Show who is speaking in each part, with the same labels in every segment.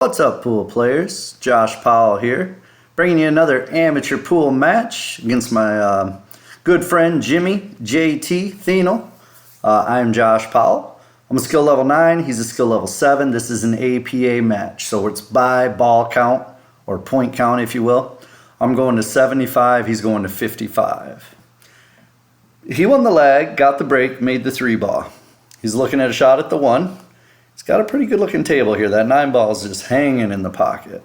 Speaker 1: What's up, pool players? Josh Powell here, bringing you another amateur pool match against my good friend Jimmy JT Thienel. I'm Josh Powell. I'm a skill level 9, he's a skill level 7. This is an APA match, so it's by ball count, or point count if you will. I'm going to 75, he's going to 55. He won the lag, got the break, made the 3 ball. He's looking at a shot at the 1. He's got a pretty good looking table here. That 9 ball is just hanging in the pocket.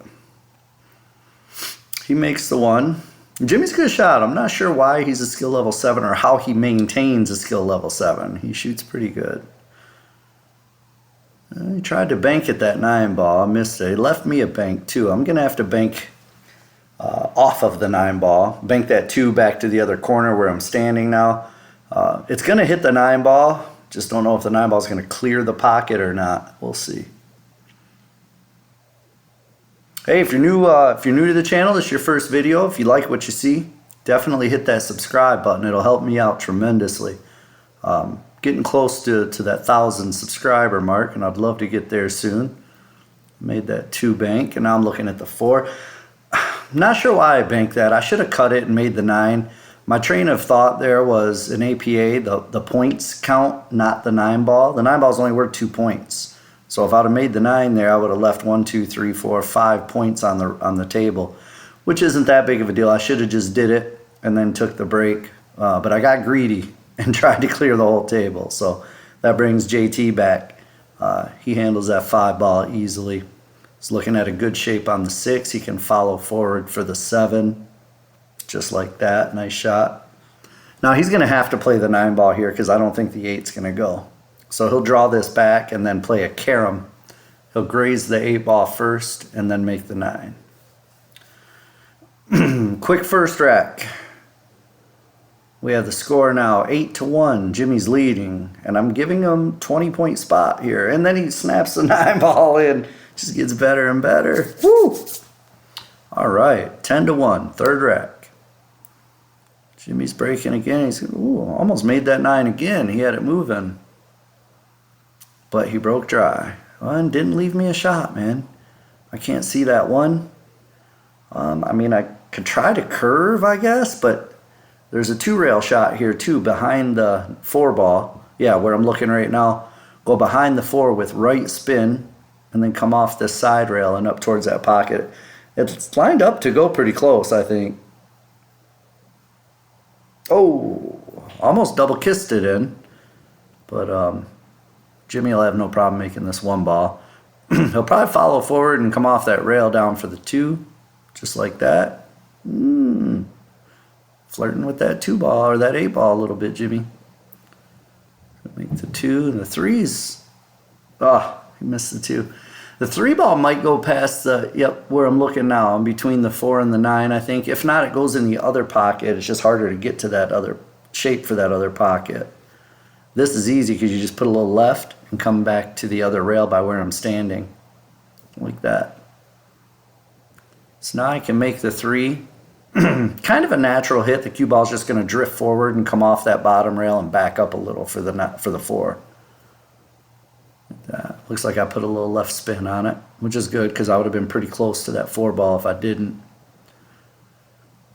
Speaker 1: He makes the 1. Jimmy's a good shot. I'm not sure why he's a skill level 7 or how he maintains a skill level 7. He shoots pretty good. He tried to bank at that 9 ball. I missed it. He left me a bank too. I'm going to have to bank off of the 9 ball. Bank that 2 back to the other corner where I'm standing now. It's going to hit the 9 ball. Just don't know if the 9 ball is going to clear the pocket or not. We'll see. Hey, if you're new to the channel, this is your first video. If you like what you see, definitely hit that subscribe button. It'll help me out tremendously. Getting close to that 1,000 subscriber mark, and I'd love to get there soon. Made that 2 bank, and now I'm looking at the 4. Not sure why I banked that. I should have cut it and made the 9. My train of thought there was an APA, the points count, not the 9 ball. The 9 ball is only worth 2 points. So if I'd have made the 9 there, I would have left 1, 2, 3, 4, 5 points on the table, which isn't that big of a deal. I should have just did it and then took the break. But I got greedy and tried to clear the whole table. So that brings JT back. He handles that 5 ball easily. He's looking at a good shape on the 6. He can follow forward for the 7. Just like that. Nice shot. Now he's going to have to play the 9 ball here because I don't think the 8's going to go. So he'll draw this back and then play a carom. He'll graze the 8 ball first and then make the 9. Quick first rack. We have the score now 8-1. Jimmy's leading, and I'm giving him 20-point spot here. And then he snaps the 9 ball in. Just gets better and better. Woo! All right, 10-1. Third rack. Jimmy's breaking again. He's almost made that 9 again. He had it moving. But he broke dry. And didn't leave me a shot, man. I can't see that 1. I mean, I could try to curve, I guess, but there's a 2-rail shot here, too, behind the 4 ball. Yeah, where I'm looking right now. Go behind the 4 with right spin, and then come off this side rail and up towards that pocket. It's lined up to go pretty close, I think. Oh, almost double kissed it in. But Jimmy will have no problem making this 1 ball. He'll probably follow forward and come off that rail down for the 2. Just like that. Flirting with that 2 ball or that 8 ball a little bit, Jimmy. Make the 2 and the 3's. Oh, he missed the 2. The 3 ball might go past the, where I'm looking now. I'm between the 4 and the 9, I think. If not, it goes in the other pocket. It's just harder to get to that other shape for that other pocket. This is easy because you just put a little left and come back to the other rail by where I'm standing. Like that. So now I can make the 3. Kind of a natural hit. The cue ball is just going to drift forward and come off that bottom rail and back up a little for the 4. Like that. Looks like I put a little left spin on it, which is good because I would have been pretty close to that 4 ball if I didn't.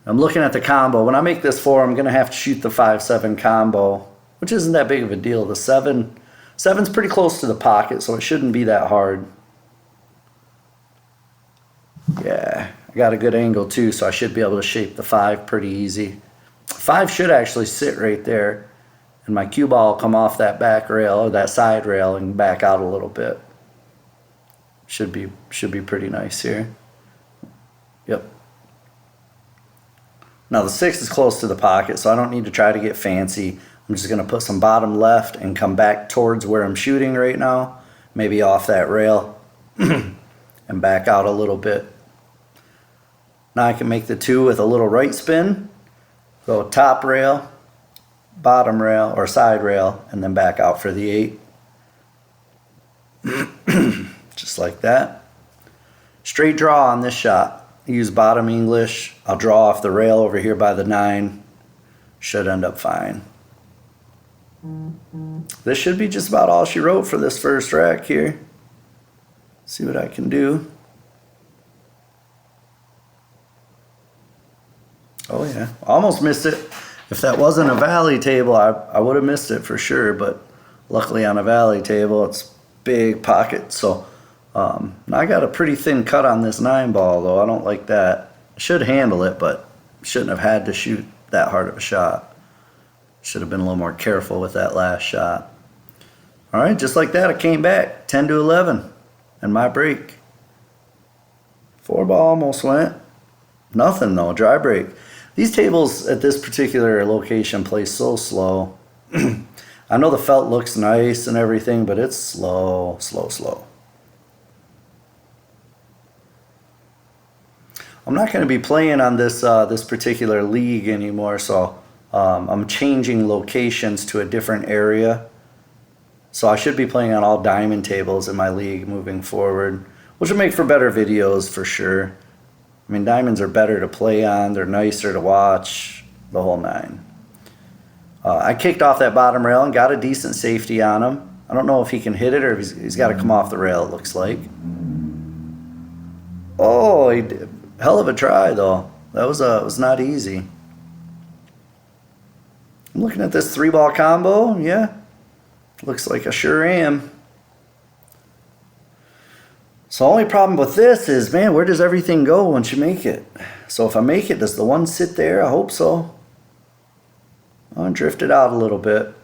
Speaker 1: I'm looking at the combo. When I make this 4, I'm going to have to shoot the 5-7 combo, which isn't that big of a deal. The 7's pretty close to the pocket, so it shouldn't be that hard. Yeah, I got a good angle too, so I should be able to shape the 5 pretty easy. 5 should actually sit right there. And my cue ball will come off that back rail or that side rail and back out a little bit. Should be pretty nice here. Yep. Now the 6 is close to the pocket, so I don't need to try to get fancy. I'm just going to put some bottom left and come back towards where I'm shooting right now. Maybe off that rail and back out a little bit. Now I can make the 2 with a little right spin. Go top rail, bottom rail or side rail, and then back out for the 8. Just like that. Straight draw on this shot. Use bottom English. I'll draw off the rail over here by the 9. Should end up fine. This should be just about all she wrote for this first rack here. See what I can do. Oh yeah, almost missed it. If that wasn't a valley table, I would have missed it for sure, but luckily on a valley table, it's big pocket. So I got a pretty thin cut on this 9 ball though. I don't like that. I should handle it, but shouldn't have had to shoot that hard of a shot. Should have been a little more careful with that last shot. All right, just like that, I came back 10 to 11 and my break. 4 ball almost went. Nothing though, dry break. These tables at this particular location play so slow. I know the felt looks nice and everything, but it's slow, slow, slow. I'm not going to be playing on this this particular league anymore, so I'm changing locations to a different area. So I should be playing on all diamond tables in my league moving forward, which will make for better videos for sure. I mean, diamonds are better to play on, they're nicer to watch, the whole 9. I kicked off that bottom rail and got a decent safety on him. I don't know if he can hit it or if he's got to come off the rail, it looks like. Oh, he did. Hell of a try though. That was not easy. I'm looking at this 3 ball combo. Yeah, looks like I sure am. So the only problem with this is, man, where does everything go once you make it? So if I make it, does the 1 sit there? I hope so. Oh, and drifted out a little bit.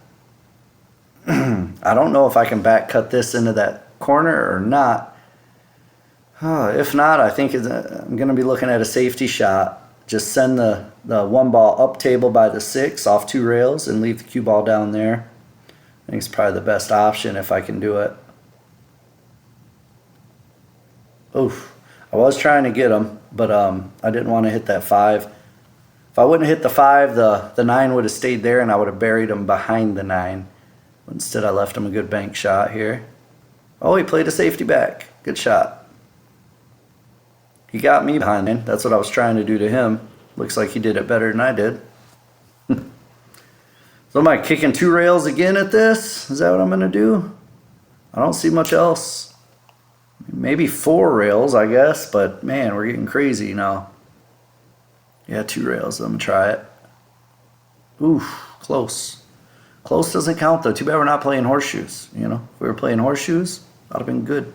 Speaker 1: I don't know if I can back cut this into that corner or not. If not, I think I'm going to be looking at a safety shot. Just send the 1 ball up table by the 6 off 2 rails and leave the cue ball down there. I think it's probably the best option if I can do it. Oof. I was trying to get him, but I didn't want to hit that 5. If I wouldn't have hit the 5, the 9 would have stayed there and I would have buried him behind the 9. But instead, I left him a good bank shot here. Oh, he played a safety back. Good shot. He got me behind him. That's what I was trying to do to him. Looks like he did it better than I did. So am I kicking 2 rails again at this? Is that what I'm going to do? I don't see much else. Maybe 4 rails, I guess, but man, we're getting crazy now. Yeah, 2 rails. I'm going to try it. Oof, close. Close doesn't count though. Too bad we're not playing horseshoes. You know, if we were playing horseshoes, that would have been good.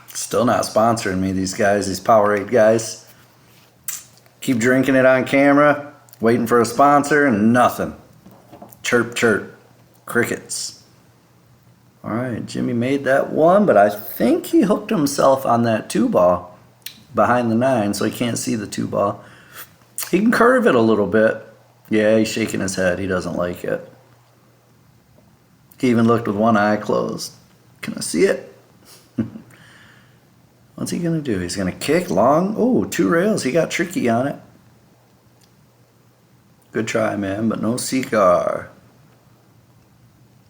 Speaker 1: Still not sponsoring me, these guys, these Powerade guys. Keep drinking it on camera, waiting for a sponsor, and nothing. Chirp, chirp. Crickets. All right, Jimmy made that 1, but I think he hooked himself on that 2 ball behind the 9, so he can't see the 2 ball. He can curve it a little bit. Yeah, he's shaking his head. He doesn't like it. He even looked with 1 eye closed. Can I see it? What's he going to do? He's going to kick long. Oh, 2 rails. He got tricky on it. Good try, man, but no cigar.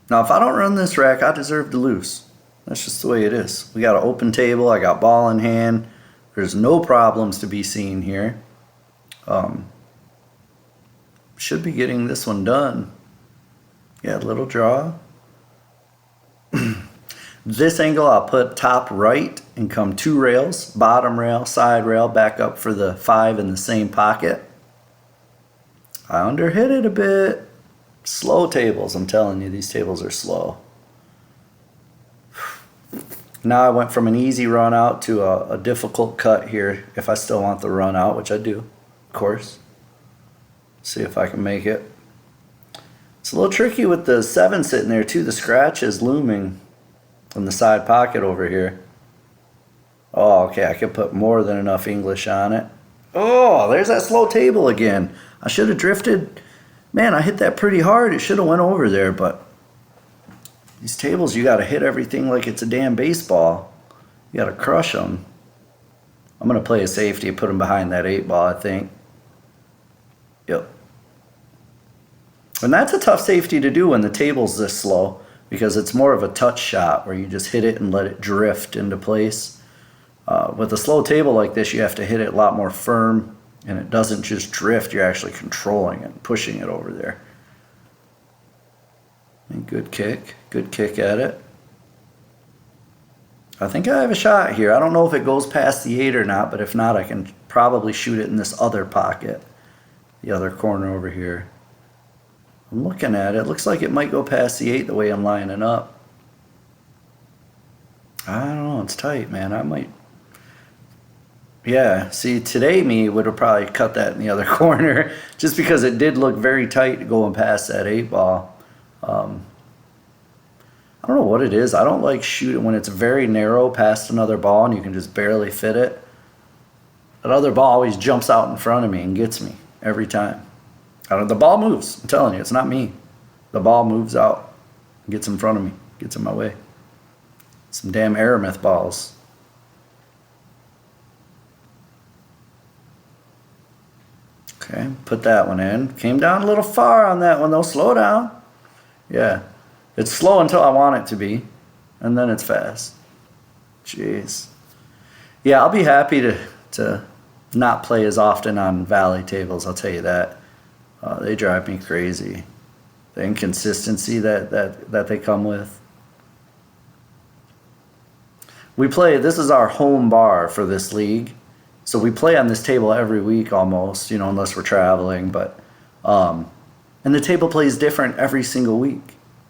Speaker 1: Now, if I don't run this rack, I deserve to lose. That's just the way it is. We got an open table. I got ball in hand. There's no problems to be seen here. Should be getting this one done. Yeah, little draw. This angle I'll put top right and come 2 rails, bottom rail, side rail, back up for the 5 in the same pocket. I underhit it a bit. Slow tables, I'm telling you, these tables are slow. Now I went from an easy run out to a difficult cut here if I still want the run out, which I do, of course. See if I can make it. It's a little tricky with the 7 sitting there too. The scratch is looming in the side pocket over here. Oh, okay, I could put more than enough English on it. Oh, there's that slow table again. I should have drifted. Man, I hit that pretty hard. It should have went over there, but these tables, you got to hit everything like it's a damn baseball. You got to crush them. I'm going to play a safety and put them behind that 8 ball, I think. Yep. And that's a tough safety to do when the table's this slow, because it's more of a touch shot where you just hit it and let it drift into place. With a slow table like this, you have to hit it a lot more firm, and it doesn't just drift. You're actually controlling it and pushing it over there. And good kick at it. I think I have a shot here. I don't know if it goes past the 8 or not, but if not, I can probably shoot it in this other pocket, the other corner over here. I'm looking at it. It looks like it might go past the 8 the way I'm lining up. I don't know. It's tight, man. I might. Yeah, see, today me would have probably cut that in the other corner just because it did look very tight going past that 8 ball. I don't know what it is. I don't like shooting when it's very narrow past another ball and you can just barely fit it. That other ball always jumps out in front of me and gets me every time. The ball moves. I'm telling you, it's not me. The ball moves out, gets in front of me, gets in my way. Some damn aramith balls. Okay, put that one in. Came down a little far on that one though. Slow down. Yeah. It's slow until I want it to be, and then it's fast. Jeez. Yeah, I'll be happy to not play as often on valley tables, I'll tell you that. They drive me crazy. The inconsistency that they come with. We play, this is our home bar for this league. So we play on this table every week almost, you know, unless we're traveling. But and the table plays different every single week.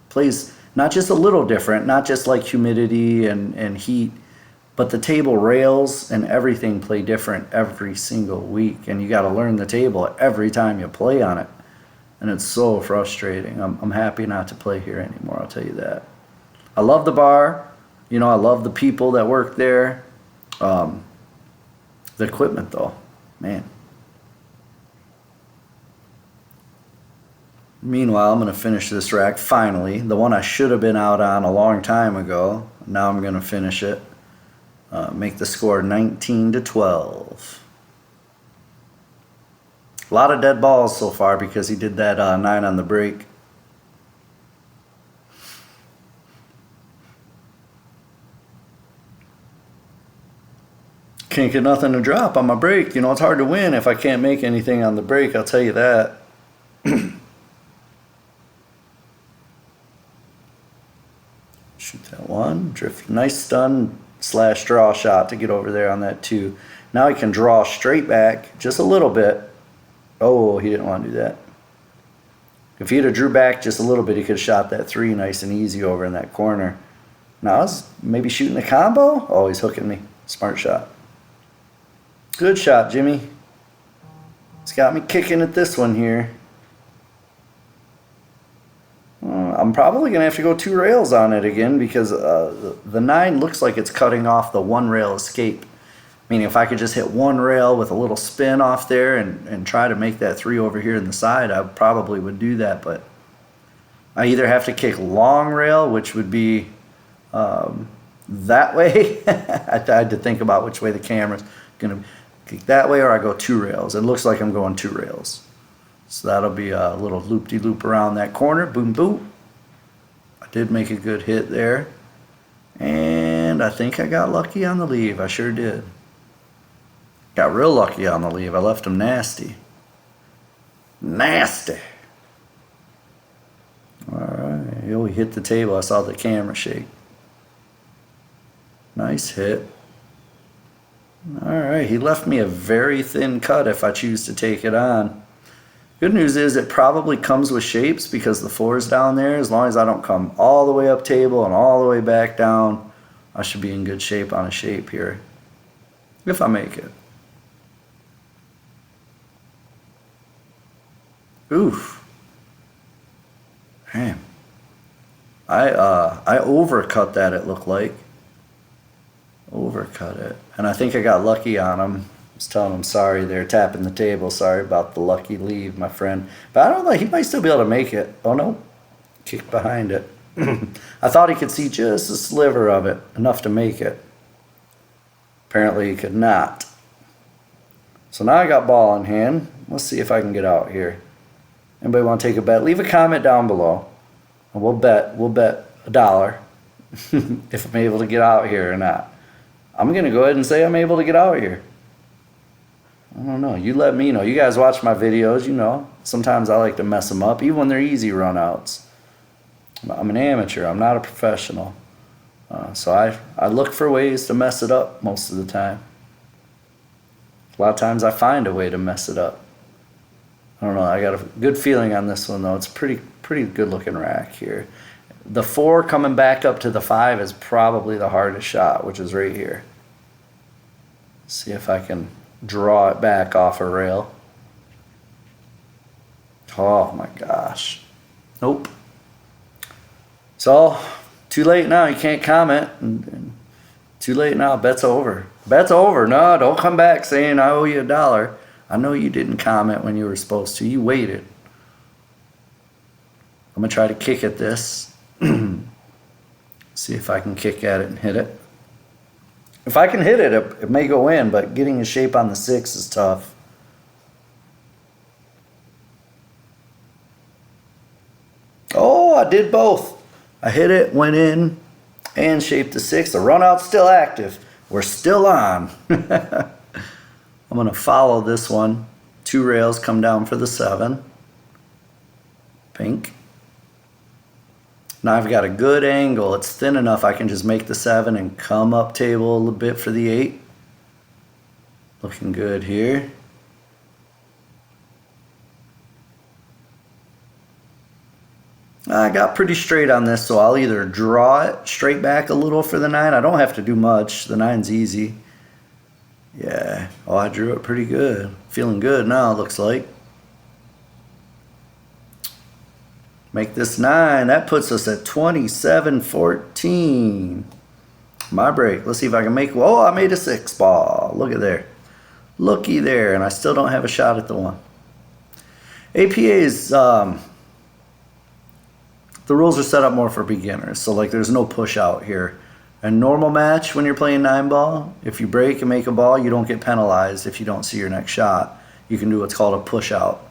Speaker 1: Plays not just a little different, not just like humidity and heat, but the table rails and everything play different every single week. And you got to learn the table every time you play on it. And it's so frustrating. I'm happy not to play here anymore, I'll tell you that. I love the bar. You know, I love the people that work there. The equipment though, man. Meanwhile, I'm going to finish this rack finally. The one I should have been out on a long time ago. Now I'm going to finish it. Make the score 19-12. A lot of dead balls so far because he did that 9 on the break. Can't get nothing to drop on my break. You know, it's hard to win if I can't make anything on the break, I'll tell you that. Shoot that one. Drift. Nice stun / draw shot to get over there on that 2. Now he can draw straight back just a little bit. Oh, he didn't want to do that. If he'd have drew back just a little bit, he could have shot that 3 nice and easy over in that corner. Now I was maybe shooting a combo. Oh, he's hooking me. Smart shot. Good shot, Jimmy. It's got me kicking at this one here. I'm probably going to have to go 2 rails on it again because the 9 looks like it's cutting off the 1 rail escape. Meaning if I could just hit 1 rail with a little spin off there and try to make that 3 over here in the side, I probably would do that. But I either have to kick long rail, which would be that way. I had to think about which way the camera's going to kick that way, or I go 2 rails. It looks like I'm going 2 rails. So that'll be a little loop-de-loop around that corner. Boom, boom. I did make a good hit there. And I think I got lucky on the leave. I sure did. Got real lucky on the leave. I left him nasty. Nasty. All right. Oh, he hit the table. I saw the camera shake. Nice hit. All right. He left me a very thin cut if I choose to take it on. Good news is it probably comes with shapes because the 4 is down there. As long as I don't come all the way up table and all the way back down, I should be in good shape on a shape here. If I make it. Oof. Man. I overcut that, it looked like. Overcut it. And I think I got lucky on him. I was telling him sorry there, tapping the table. Sorry about the lucky leave, my friend. But I don't know, he might still be able to make it. Oh no, kicked behind it. I thought he could see just a sliver of it, enough to make it. Apparently he could not. So now I got ball in hand. Let's see if I can get out here. Anybody want to take a bet? Leave a comment down below. And we'll bet $1 if I'm able to get out here or not. I'm going to go ahead and say I'm able to get out here. I don't know. You let me know. You guys watch my videos, you know. Sometimes I like to mess them up, even when they're easy runouts. I'm an amateur. I'm not a professional. So I look for ways to mess it up most of the time. A lot of times I find a way to mess it up. I don't know, I got a good feeling on this one though. It's pretty good looking rack here. The 4 coming back up to the 5 is probably the hardest shot, which is right here. See if I can draw it back off a rail. Oh my gosh. Nope. So, too late now. You can't comment. And too late now. Bet's over. Bet's over. No, don't come back saying I owe you $1. I know you didn't comment when you were supposed to. You waited. I'm going to try to kick at this. See if I can kick at it and hit it. If I can hit it, it may go in, but getting a shape on the 6 is tough. Oh, I did both. I hit it, went in, and shaped the 6. The run out's still active. We're still on. I'm going to follow this one. 2 rails come down for the 7. Pink. Now I've got a good angle. It's thin enough I can just make the 7 and come up table a little bit for the 8. Looking good here. I got pretty straight on this, so I'll either draw it straight back a little for the 9. I don't have to do much. The 9's easy. Yeah. Oh, I drew it pretty good. Feeling good now, it looks like. Make this 9. That puts us at 27-14. My break. Let's see if I can make... Whoa, I made a 6 ball. Look at there. Looky there. And I still don't have a shot at the 1. APA is... the rules are set up more for beginners. So, like, there's no push out here. A normal match, when you're playing 9 ball, if you break and make a ball, you don't get penalized if you don't see your next shot. You can do what's called a push out.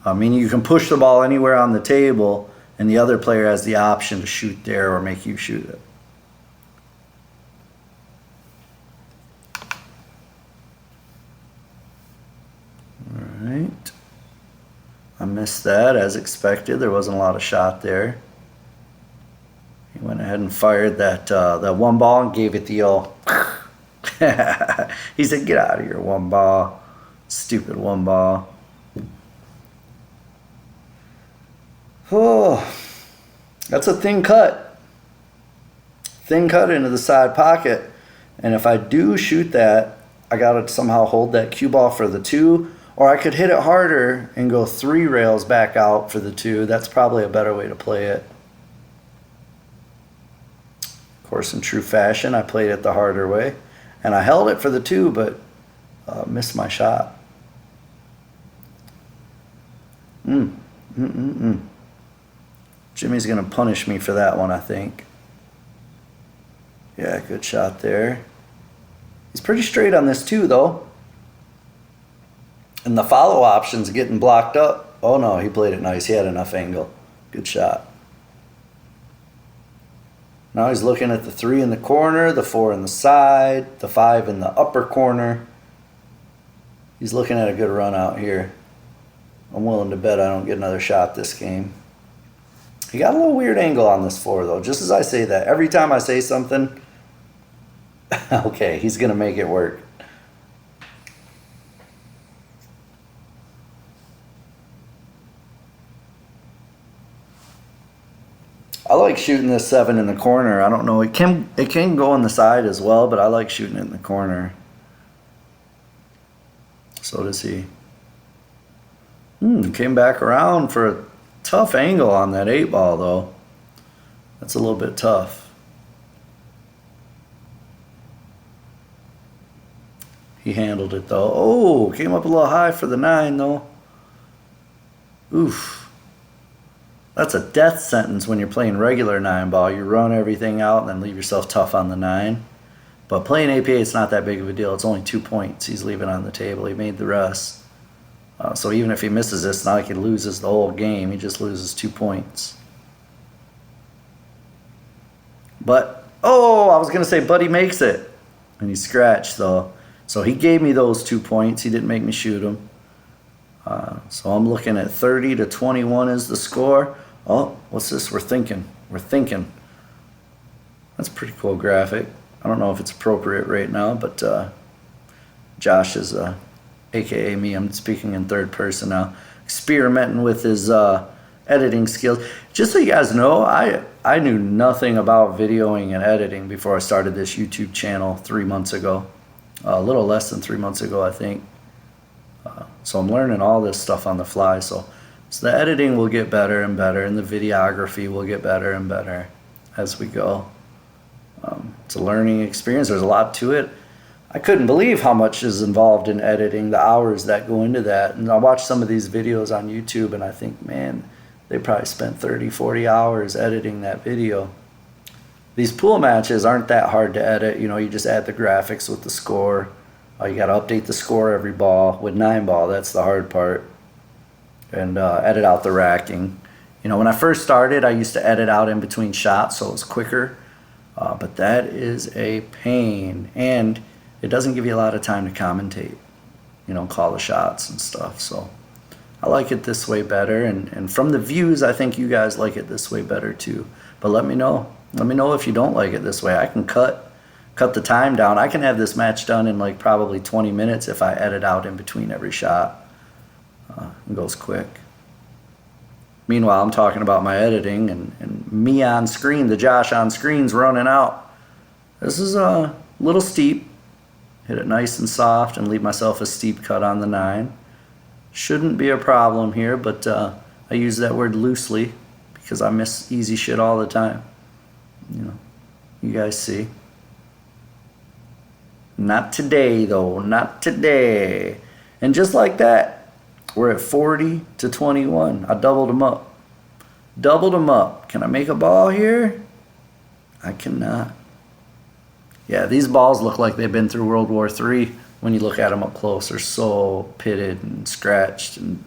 Speaker 1: Meaning you can push the ball anywhere on the table, and the other player has the option to shoot there or make you shoot it. All right. I missed that as expected. There wasn't a lot of shot there. He went ahead and fired that 1 ball and gave it the old... He said, get out of here, 1 ball. Stupid 1 ball. Oh, that's a thin cut. Thin cut into the side pocket. And if I do shoot that, I got to somehow hold that cue ball for the 2. Or I could hit it harder and go 3 rails back out for the 2. That's probably a better way to play it. Of course, in true fashion, I played it the harder way. And I held it for the 2, but missed my shot. Jimmy's going to punish me for that one, I think. Yeah, good shot there. He's pretty straight on this too, though. And the follow option's getting blocked up. Oh no, he played it nice. He had enough angle. Good shot. Now he's looking at the 3 in the corner, the 4 in the side, the 5 in the upper corner. He's looking at a good run out here. I'm willing to bet I don't get another shot this game. He got a little weird angle on this 4, though. Just as I say that, every time I say something, okay, he's going to make it work. I like shooting this 7 in the corner. I don't know. It can go on the side as well, but I like shooting it in the corner. So does he. Came back around for a tough angle on that 8 ball, though. That's a little bit tough. He handled it, though. Oh, came up a little high for the 9, though. Oof. That's a death sentence when you're playing regular 9 ball. You run everything out and then leave yourself tough on the 9. But playing APA, it's not that big of a deal. It's only 2 points he's leaving on the table. He made the rest. So even if he misses this, not like he loses the whole game. He just loses 2 points. But, oh, I was going to say, but he makes it. And he scratched, though. So he gave me those 2 points. He didn't make me shoot them. So I'm looking at 30-21 is the score. Oh, what's this? We're thinking. That's a pretty cool graphic. I don't know if it's appropriate right now, but Josh is, aka me, I'm speaking in third person now, experimenting with his editing skills. Just so you guys know, I knew nothing about videoing and editing before I started this YouTube channel 3 months ago. A little less than 3 months ago, I think. So I'm learning all this stuff on the fly. So the editing will get better and better, and the videography will get better and better as we go. It's a learning experience. There's a lot to it. I couldn't believe how much is involved in editing, the hours that go into that. And I watch some of these videos on YouTube and I think, man, they probably spent 30, 40 hours editing that video. These pool matches aren't that hard to edit. You know, you just add the graphics with the score. You got to update the score every ball. With 9-ball, that's the hard part. And edit out the racking. You know, when I first started, I used to edit out in between shots so it was quicker. But that is a pain. And it doesn't give you a lot of time to commentate, you know, call the shots and stuff. So I like it this way better. And from the views, I think you guys like it this way better too. But let me know. Let me know if you don't like it this way. I can cut the time down. I can have this match done in like probably 20 minutes if I edit out in between every shot. It goes quick. Meanwhile, I'm talking about my editing and me on screen, the Josh on screen's running out. This is a little steep. Hit it nice and soft and leave myself a steep cut on the 9. Shouldn't be a problem here, but I use that word loosely because I miss easy shit all the time. You know, you guys see. Not today, though. Not today. And just like that, we're at 40 to 21. I doubled them up. Doubled them up. Can I make a ball here? I cannot. Yeah, these balls look like they've been through World War III when you look at them up close. They're so pitted and scratched, and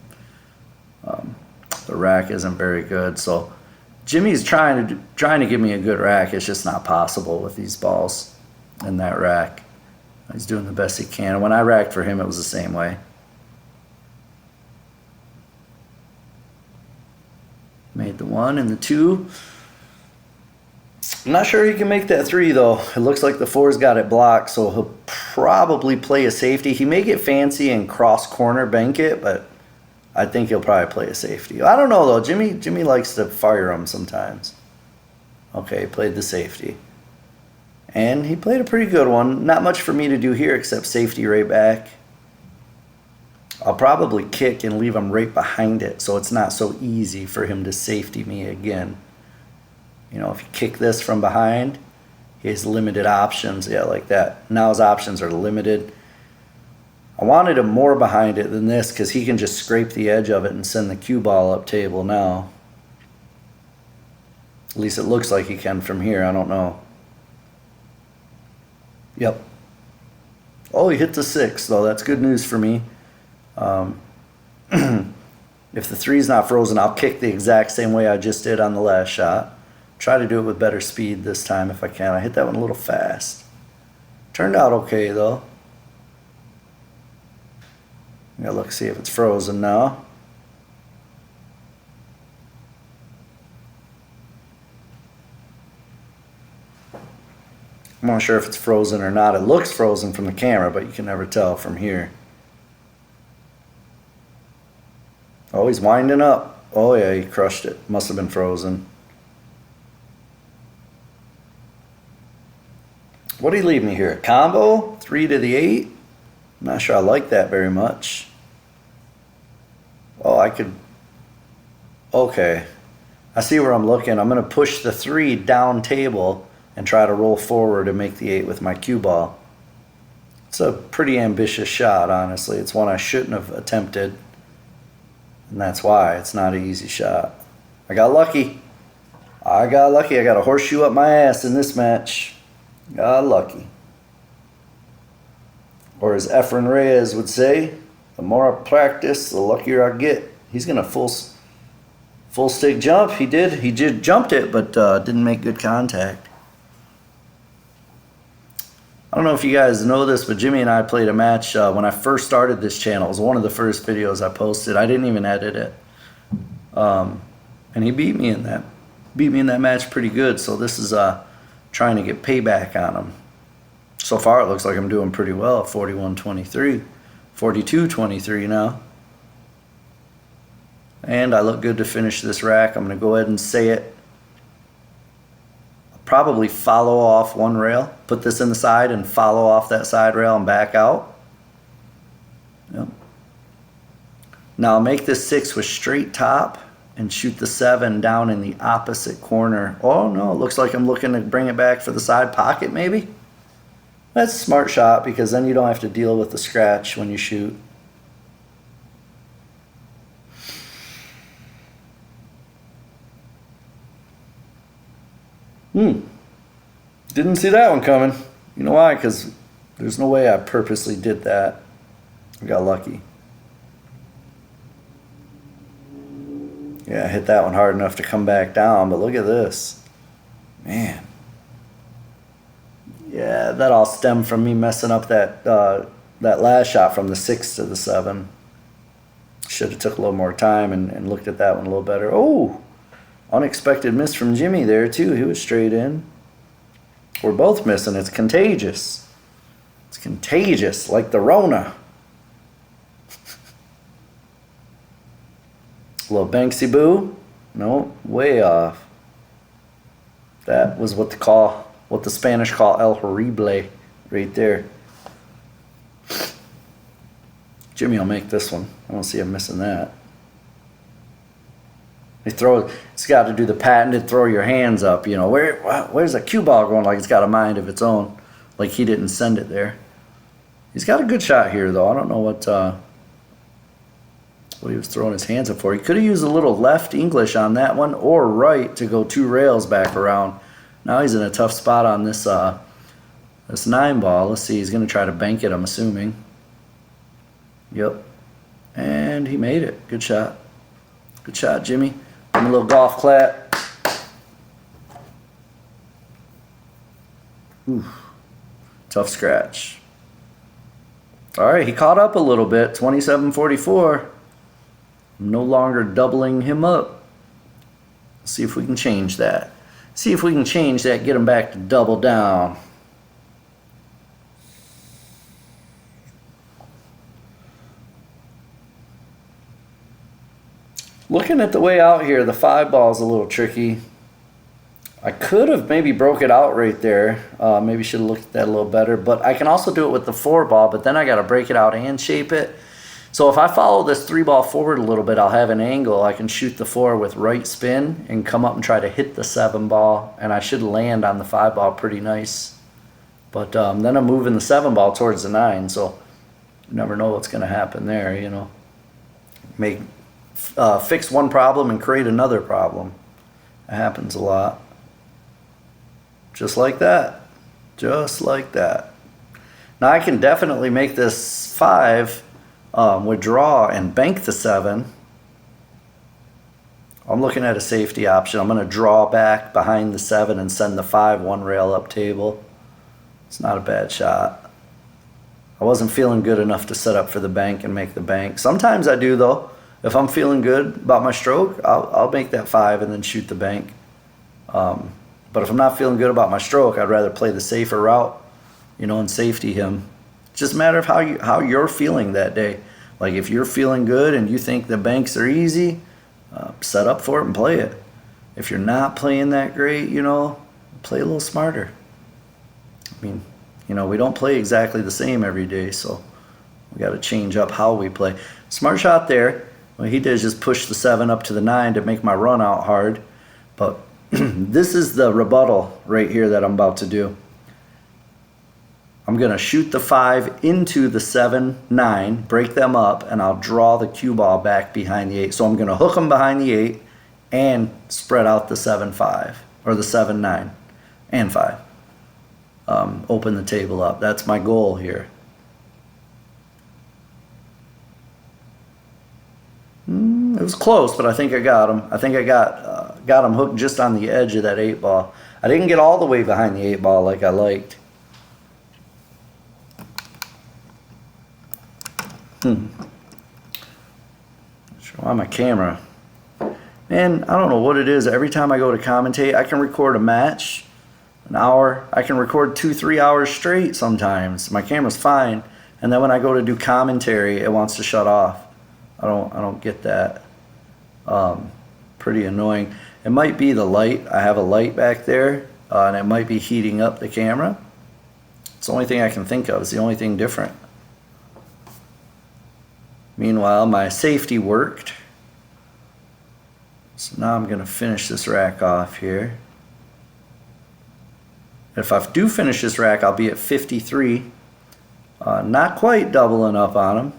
Speaker 1: the rack isn't very good. So Jimmy's trying to give me a good rack. It's just not possible with these balls in that rack. He's doing the best he can. And when I racked for him, it was the same way. Made the 1 and the 2. I'm not sure he can make that 3 though. It looks like the 4's got it blocked, so he'll probably play a safety. He may get fancy and cross corner bank it, but I think he'll probably play a safety. I don't know though. Jimmy likes to fire him sometimes. Okay, he played the safety. And he played a pretty good one. Not much for me to do here except safety right back. I'll probably kick and leave him right behind it so it's not so easy for him to safety me again. You know, if you kick this from behind, he has limited options. Yeah, like that. Now his options are limited. I wanted him more behind it than this because he can just scrape the edge of it and send the cue ball up table now. At least it looks like he can from here. I don't know. Yep. Oh, he hit the 6, though. That's good news for me. If the 3's not frozen, I'll kick the exact same way I just did on the last shot. Try to do it with better speed this time if I can. I hit that one a little fast. Turned out okay, though. Gotta look, see if it's frozen now. I'm not sure if it's frozen or not. It looks frozen from the camera, but you can never tell from here. Oh, he's winding up. Oh yeah, he crushed it. Must have been frozen. What did he leave me here? A combo? 3 to the 8? I'm not sure I like that very much. Oh, I could... Okay. I see where I'm looking. I'm going to push the 3 down table and try to roll forward and make the 8 with my cue ball. It's a pretty ambitious shot, honestly. It's one I shouldn't have attempted. And that's why it's not an easy shot. I got lucky. I got lucky. I got a horseshoe up my ass in this match. Got lucky. Or as Efren Reyes would say, the more I practice, the luckier I get. He's going to full stick jump. He did jumped it, but didn't make good contact. I don't know if you guys know this, but Jimmy and I played a match when I first started this channel. It was one of the first videos I posted. I didn't even edit it. And he beat me in that match pretty good. So this is trying to get payback on them. So far it looks like I'm doing pretty well at 41.23, 42.23 now. And I look good to finish this rack. I'm going to go ahead and say it. I'll probably follow off one rail, put this in the side and follow off that side rail and back out. Yep. Now I'll make this 6 with straight top and shoot the 7 down in the opposite corner. Oh no, it looks like I'm looking to bring it back for the side pocket maybe. That's a smart shot because then you don't have to deal with the scratch when you shoot. Didn't see that one coming. You know why? Because there's no way I purposely did that. I got lucky. Yeah, I hit that one hard enough to come back down, but look at this. Man. Yeah, that all stemmed from me messing up that that last shot from the 6 to the 7. Should have took a little more time and looked at that one a little better. Oh, unexpected miss from Jimmy there too. He was straight in. We're both missing. It's contagious. It's contagious, like the Rona. A little Banksy boo. No, way off. That was what the Spanish call El Horrible right there. Jimmy will make this one. I don't see him missing that. It's got to do the patented throw your hands up. You know, where's that cue ball going? Like it's got a mind of its own. Like he didn't send it there. He's got a good shot here though. I don't know what he was throwing his hands up for. He could have used a little left English on that one or right to go 2 rails back around. Now he's in a tough spot on this this 9 ball. Let's see. He's going to try to bank it, I'm assuming. Yep. And he made it. Good shot. Good shot, Jimmy. Give him a little golf clap. Ooh. Tough scratch. All right, he caught up a little bit. 27.44. I'm no longer doubling him up. Let's see if we can change that. See if we can change that, get him back to double down. Looking at the way out here, the 5 ball is a little tricky. I could have maybe broke it out right there. Maybe should have looked at that a little better. But I can also do it with the 4 ball, but then I got to break it out and shape it. So if I follow this 3 ball forward a little bit, I'll have an angle. I can shoot the 4 with right spin and come up and try to hit the 7 ball. And I should land on the 5 ball pretty nice. But then I'm moving the 7 ball towards the 9. So you never know what's going to happen there, you know. Fix one problem and create another problem. It happens a lot. Just like that. Just like that. Now I can definitely make this 5 withdraw and bank the 7. I'm looking at a safety option. I'm going to draw back behind the 7 and send the 5 1 rail up table. It's not a bad shot. I wasn't feeling good enough to set up for the bank and make the bank. Sometimes I do though. If I'm feeling good about my stroke, I'll make that 5 and then shoot the bank. But if I'm not feeling good about my stroke, I'd rather play the safer route, you know, and safety him. It's just a matter of how you're feeling that day. Like if you're feeling good and you think the banks are easy, set up for it and play it. If you're not playing that great, you know, play a little smarter. I mean, you know, we don't play exactly the same every day, so we got to change up how we play. Smart shot there. What he did is just push the 7 up to the 9 to make my run out hard. But this is the rebuttal right here that I'm about to do. I'm going to shoot the 5 into the 7, 9, break them up, and I'll draw the cue ball back behind the 8. So I'm going to hook them behind the 8 and spread out the 7, 5, or the 7, 9, and 5. Open the table up. That's my goal here. It was close, but I think I got him. I think I got him hooked just on the edge of that 8 ball. I didn't get all the way behind the 8 ball like I liked. Show on my camera. Man, I don't know what it is. Every time I go to commentate, I can record a match, an hour. I can record 2-3 hours straight sometimes. My camera's fine, and then when I go to do commentary, it wants to shut off. I don't get that. Pretty annoying. It might be the light. I have a light back there, and it might be heating up the camera. It's the only thing I can think of. It's the only thing different. Meanwhile, my safety worked. So now I'm going to finish this rack off here. If I do finish this rack, I'll be at 53. Not quite doubling up on them,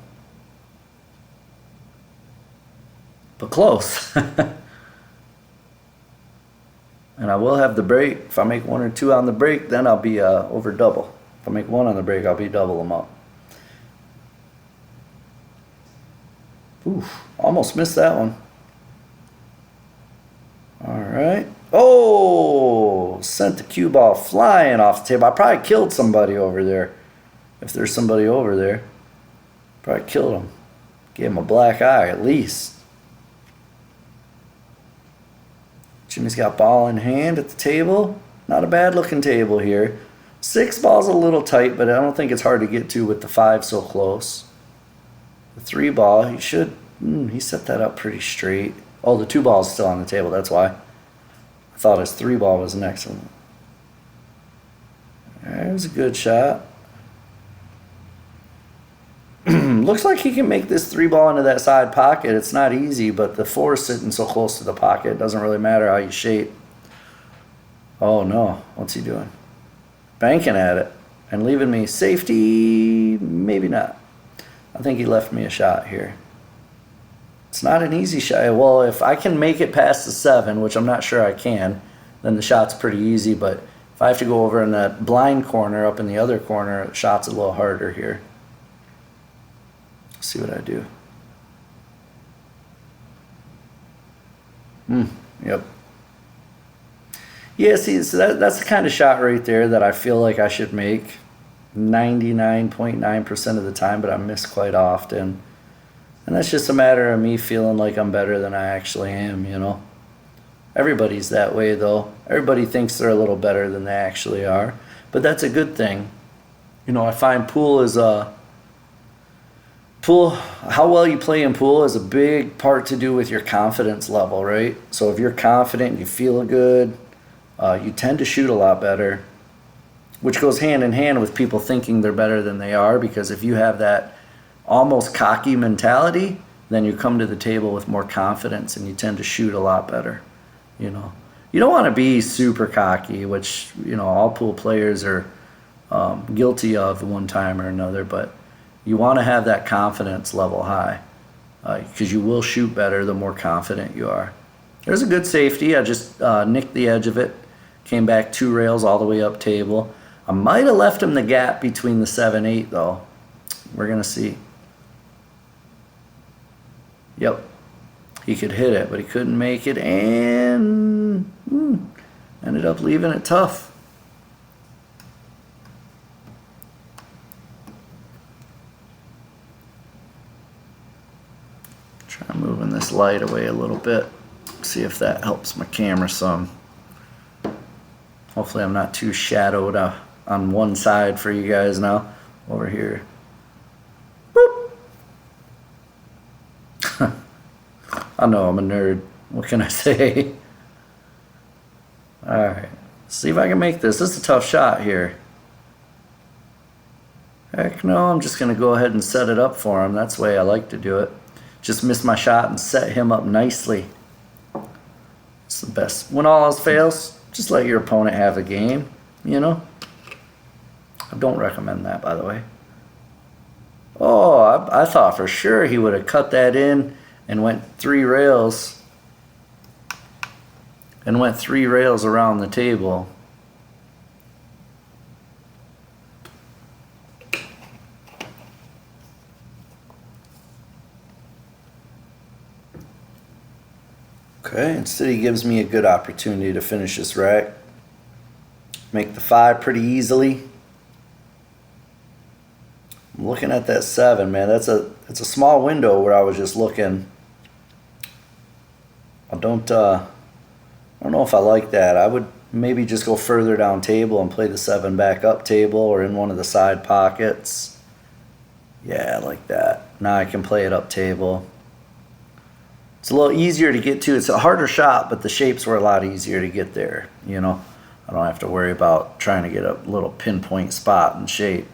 Speaker 1: but close. And I will have the break. If I make 1 or 2 on the break, then I'll be over double. If I make 1 on the break, I'll be double them up. Oof, almost missed that one. All right. Oh, sent the cue ball flying off the table. I probably killed somebody over there. If there's somebody over there, probably killed him. Gave him a black eye at least. Jimmy's got ball in hand at the table. Not a bad looking table here. 6 ball's a little tight, but I don't think it's hard to get to with the 5 so close. The 3 ball, he should, he set that up pretty straight. Oh, the 2 ball's still on the table, that's why. I thought his 3 ball was next one. There's a good shot. Looks like he can make this 3 ball into that side pocket. It's not easy, but the 4 is sitting so close to the pocket. It doesn't really matter how you shape. Oh no, what's he doing? Banking at it and leaving me safety, maybe not. I think he left me a shot here. It's not an easy shot. Well, if I can make it past the 7, which I'm not sure I can, then the shot's pretty easy, but if I have to go over in that blind corner up in the other corner, the shot's a little harder here. See what I do. Yep. Yeah, see, so that's the kind of shot right there that I feel like I should make 99.9% of the time, but I miss quite often. And that's just a matter of me feeling like I'm better than I actually am, you know. Everybody's that way, though. Everybody thinks they're a little better than they actually are. But that's a good thing. You know, I find pool is how well you play in pool is a big part to do with your confidence level, right? So if you're confident, you feel good, you tend to shoot a lot better, which goes hand in hand with people thinking they're better than they are, because if you have that almost cocky mentality, then you come to the table with more confidence and you tend to shoot a lot better, you know. You don't want to be super cocky, which, you know, all pool players are guilty of one time or another, but you want to have that confidence level high, because you will shoot better the more confident you are. There's a good safety. I just nicked the edge of it. Came back 2 rails all the way up table. I might have left him the gap between the 7-8 though. We're going to see. Yep. He could hit it, but he couldn't make it, and ended up leaving it tough. Try moving this light away a little bit. See if that helps my camera some. Hopefully I'm not too shadowed on one side for you guys now. Over here. Boop. I know I'm a nerd. What can I say? Alright. See if I can make this. This is a tough shot here. Heck no, I'm just going to go ahead and set it up for him. That's the way I like to do it. Just miss my shot and set him up nicely. It's the best. When all else fails, just let your opponent have the game, you know? I don't recommend that, by the way. Oh, I thought for sure he would have cut that in and went 3 rails. And went 3 rails around the table. Okay, instead he gives me a good opportunity to finish this rack. Make the 5 pretty easily. I'm looking at that 7, man. It's a small window where I was just looking. I don't know if I like that. maybe just go further down table and play the 7 back up table or in one of the side pockets. Yeah, like that. Now I can play it up table. It's a little easier to get to. It's a harder shot, but the shapes were a lot easier to get there, you know. I don't have to worry about trying to get a little pinpoint spot and shape.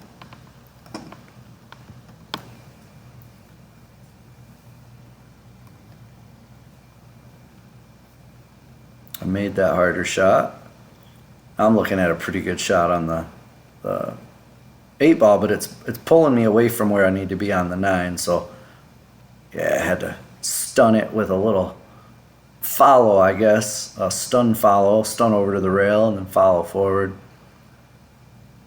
Speaker 1: I made that harder shot. I'm looking at a pretty good shot on the 8 ball, but it's pulling me away from where I need to be on the 9. So yeah, I had to stun it with a little follow, I guess. A stun follow, stun over to the rail and then follow forward.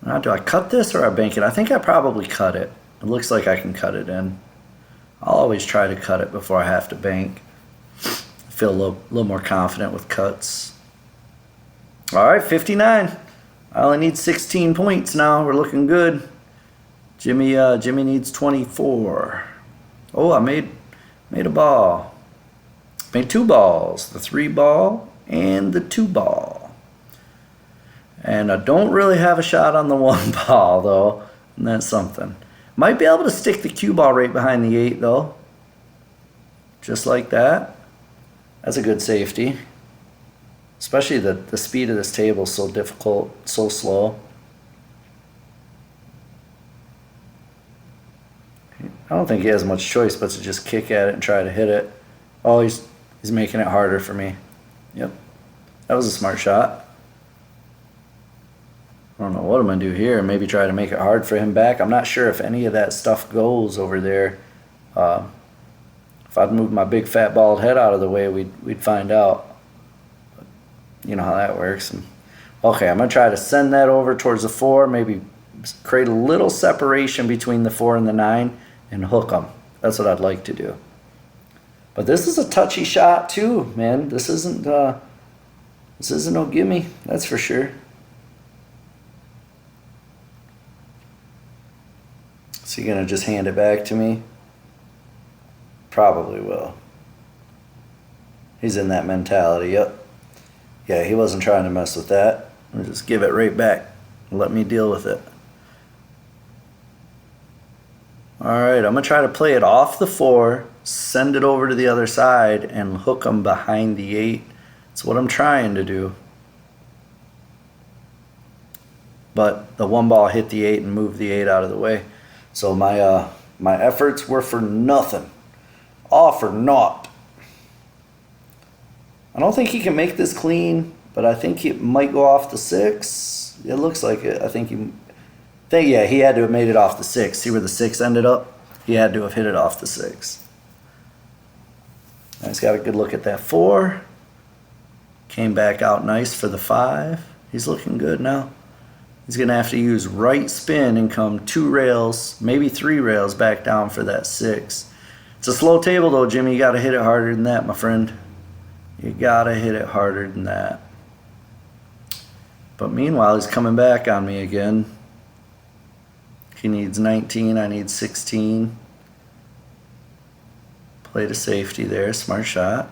Speaker 1: Now, do I cut this or I bank it? I think I probably cut it. It looks like I can cut it in. I'll always try to cut it before I have to bank. I feel a little more confident with cuts. All right, 59. I only need 16 points now. We're looking good. Jimmy needs 24. Oh, I made a ball. Made 2 balls. The 3 ball and the 2 ball. And I don't really have a shot on the 1 ball, though. And that's something. Might be able to stick the cue ball right behind the 8, though. Just like that. That's a good safety. Especially the speed of this table is so difficult, so slow. I don't think he has much choice but to just kick at it and try to hit it. Oh, he's making it harder for me. Yep. That was a smart shot. I don't know what I'm going to do here. Maybe try to make it hard for him back. I'm not sure if any of that stuff goes over there. If I'd move my big fat bald head out of the way, we'd find out. But you know how that works. Okay, I'm going to try to send that over towards the 4. Maybe create a little separation between the 4 and the 9 and hook them. That's what I'd like to do. But this is a touchy shot too, man. This isn't no gimme, that's for sure. Is he gonna just hand it back to me? Probably will. He's in that mentality, yep. Yeah, he wasn't trying to mess with that. He'll just give it right back and let me deal with it. Alright, I'm going to try to play it off the 4, send it over to the other side, and hook them behind the 8. That's what I'm trying to do. But the 1 ball hit the 8 and moved the 8 out of the way. So my efforts were for nothing. All for naught. I don't think he can make this clean, but I think it might go off the 6. It looks like it. I think yeah, he had to have made it off the 6. See where the 6 ended up? He had to have hit it off the 6. Now he's got a good look at that 4. Came back out nice for the 5. He's looking good now. He's going to have to use right spin and come 2 rails, maybe 3 rails back down for that 6. It's a slow table though, Jimmy. You got to hit it harder than that, my friend. You got to hit it harder than that. But meanwhile, he's coming back on me again. He needs 19, I need 16. Played a safety there, smart shot.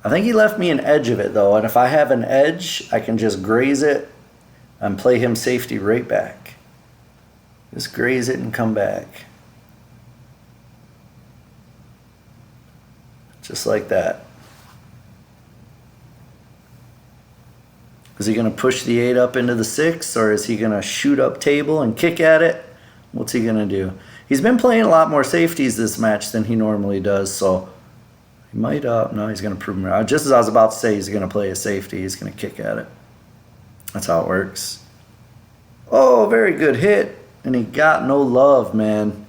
Speaker 1: I think he left me an edge of it though, and if I have an edge, I can just graze it and play him safety right back. Just graze it and come back. Just like that. Is he going to push the 8 up into the 6, or is he going to shoot up table and kick at it? What's he going to do? He's been playing a lot more safeties this match than he normally does, so he might, no, he's going to prove me wrong. Just as I was about to say he's going to play a safety, he's going to kick at it. That's how it works. Oh, very good hit, and he got no love, man.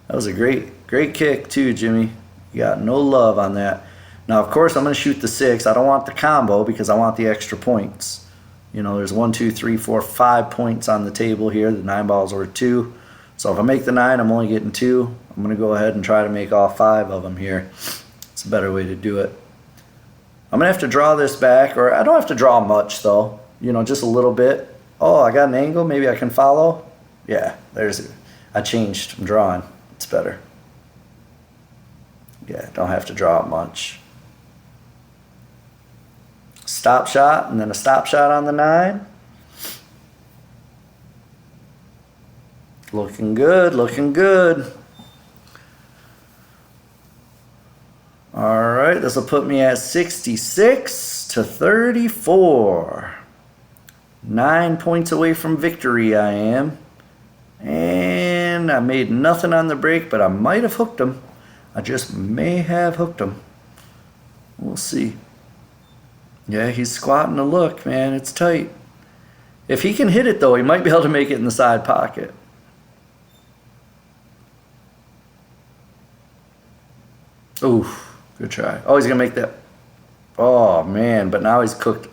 Speaker 1: That was a great kick too, Jimmy. You got no love on that. Now, of course, I'm going to shoot the 6. I don't want the combo because I want the extra points. You know, there's 1, 2, 3, 4, 5 points on the table here. The 9 balls were 2. So if I make the 9, I'm only getting 2. I'm going to go ahead and try to make all 5 of them here. It's a better way to do it. I'm going to have to draw this back, or I don't have to draw much, though. You know, just a little bit. Oh, I got an angle. Maybe I can follow. Yeah, there's it. I changed. I'm drawing. It's better. Yeah, don't have to draw it much. Stop shot and then a stop shot on the 9. Looking good, looking good. All right, this will put me at 66 to 34. 9 points away from victory I am. And I made nothing on the break, but I might have hooked him. I just may have hooked him. We'll see. Yeah, he's squatting to look, man. It's tight. If he can hit it, though, he might be able to make it in the side pocket. Oof, good try. Oh, he's going to make that. Oh, man, but now he's cooked.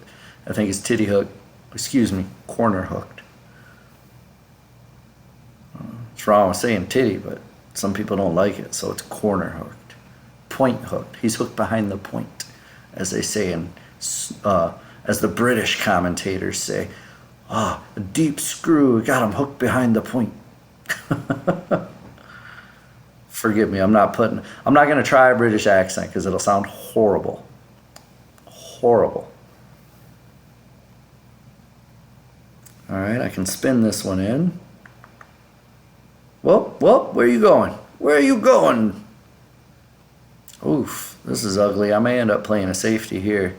Speaker 1: I think he's titty hooked. Excuse me, corner hooked. What's wrong with saying titty, but some people don't like it, so it's corner hooked. Point hooked. He's hooked behind the point, as they say, and as the British commentators say. Ah, a deep screw, got him hooked behind the point. Forgive me, I'm not going to try a British accent because it'll sound horrible. Horrible. All right, I can spin this one in. Whoa, where are you going? Where are you going? Oof, this is ugly. I may end up playing a safety here.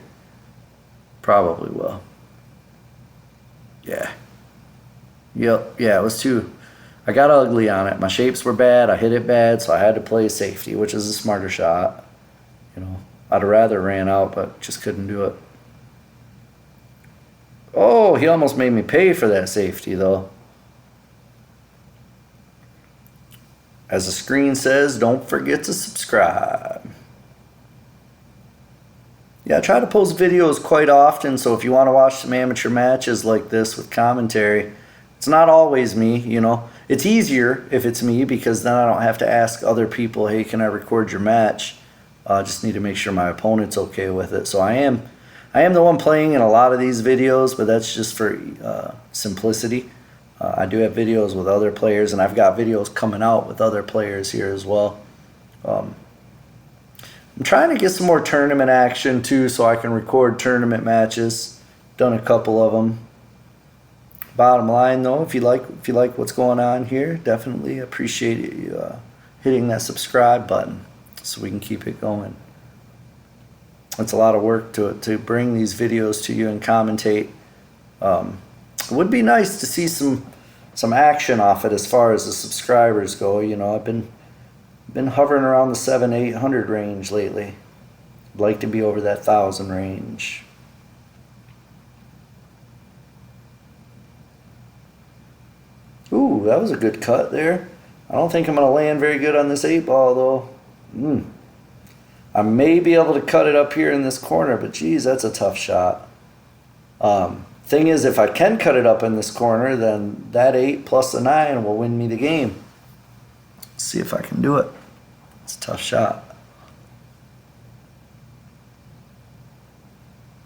Speaker 1: Probably will. Yeah. Yep, yeah, it was too... I got ugly on it. My shapes were bad. I hit it bad, so I had to play a safety, which is a smarter shot. You know, I'd have rather ran out, but just couldn't do it. Oh, he almost made me pay for that safety, though. As the screen says, don't forget to subscribe. Yeah, I try to post videos quite often, so if you want to watch some amateur matches like this with commentary, it's not always me, you know. It's easier if it's me because then I don't have to ask other people, hey, can I record your match? I just need to make sure my opponent's okay with it. So I am the one playing in a lot of these videos, but that's just for simplicity. I do have videos with other players, and I've got videos coming out with other players here as well. I'm trying to get some more tournament action too, so I can record tournament matches. Done a couple of them. Bottom line, though, if you like what's going on here, definitely appreciate you hitting that subscribe button so we can keep it going. It's a lot of work to bring these videos to you and commentate. It would be nice to see some action off it as far as the subscribers go. You know, I've been hovering around the 700-800 range lately. I'd like to be over that 1,000 range. Ooh, that was a good cut there. I don't think I'm going to land very good on this 8-ball, though. I may be able to cut it up here in this corner, but geez, that's a tough shot. Thing is, if I can cut it up in this corner, then that 8 plus the 9 will win me the game. Let's see if I can do it. It's a tough shot.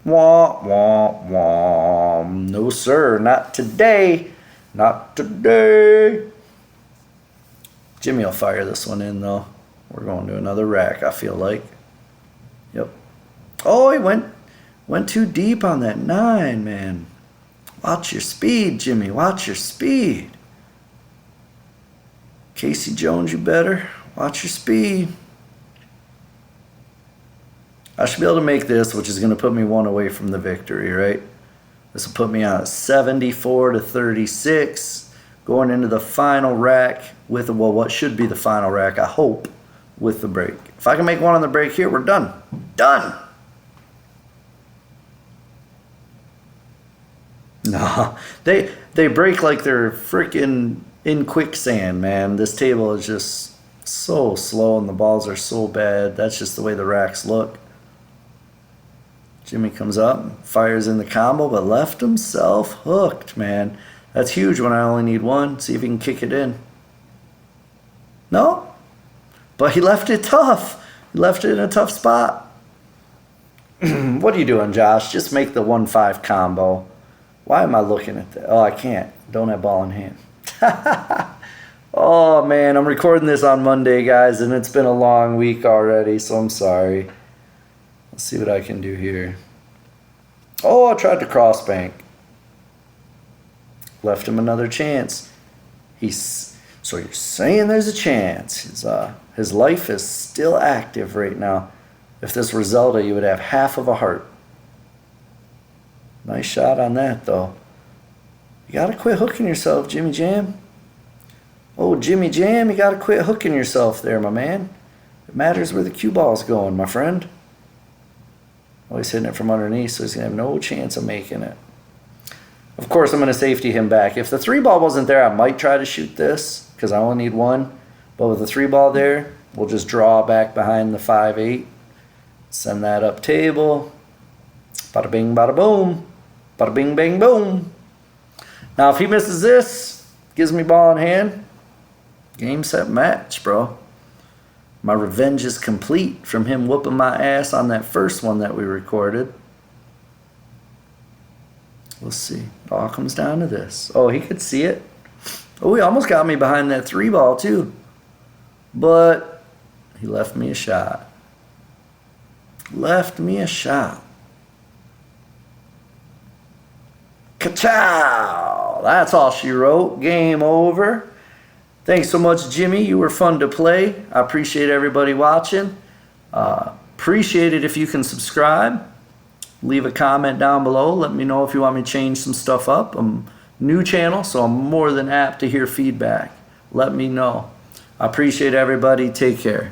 Speaker 1: Wah, wah, wah. No, sir, not today. Not today. Jimmy will fire this one in, though. We're going to another rack, I feel like. Yep. Oh, he went too deep on that 9, man. Watch your speed, Jimmy. Watch your speed. Casey Jones, you better. Watch your speed. I should be able to make this, which is going to put me one away from the victory, right? This will put me on 74 to 36. Going into the final rack with, well, what should be the final rack, I hope, with the break. If I can make one on the break here, we're done. Done. No, they break like they're freaking in quicksand, man. This table is just so slow and the balls are so bad. That's just the way the racks look. Jimmy comes up, fires in the combo, but left himself hooked, man. That's huge when I only need one. See if he can kick it in. No, but he left it tough. He left it in a tough spot. What are you doing, Josh? Just make the 1-5 combo. Why am I looking at that? Oh, I can't. Don't have ball in hand. Oh, man, I'm recording this on Monday, guys, and it's been a long week already, so I'm sorry. Let's see what I can do here. Oh, I tried to cross bank. Left him another chance. So you're saying there's a chance. His life is still active right now. If this were Zelda, you would have half of a heart. Nice shot on that, though. You gotta quit hooking yourself, Jimmy Jam. Oh, Jimmy Jam, you gotta quit hooking yourself there, my man. It matters where the cue ball's going, my friend. Oh, he's hitting it from underneath, so he's gonna have no chance of making it. Of course, I'm gonna safety him back. If the 3-ball wasn't there, I might try to shoot this, because I only need 1. But with the 3-ball there, we'll just draw back behind the 5-8. Send that up table. Bada bing, bada boom. Bada bing, bang, boom. Now, if he misses this, gives me ball in hand, game, set, match, bro. My revenge is complete from him whooping my ass on that first one that we recorded. We'll see. It all comes down to this. Oh, he could see it. Oh, he almost got me behind that 3-ball, too. But he left me a shot. Left me a shot. Ka-chow! That's all she wrote. Game over. Thanks so much, Jimmy. You were fun to play. I appreciate everybody watching. Appreciate it if you can subscribe. Leave a comment down below. Let me know if you want me to change some stuff up. I'm new channel, so I'm more than apt to hear feedback. Let me know. I appreciate everybody. Take care.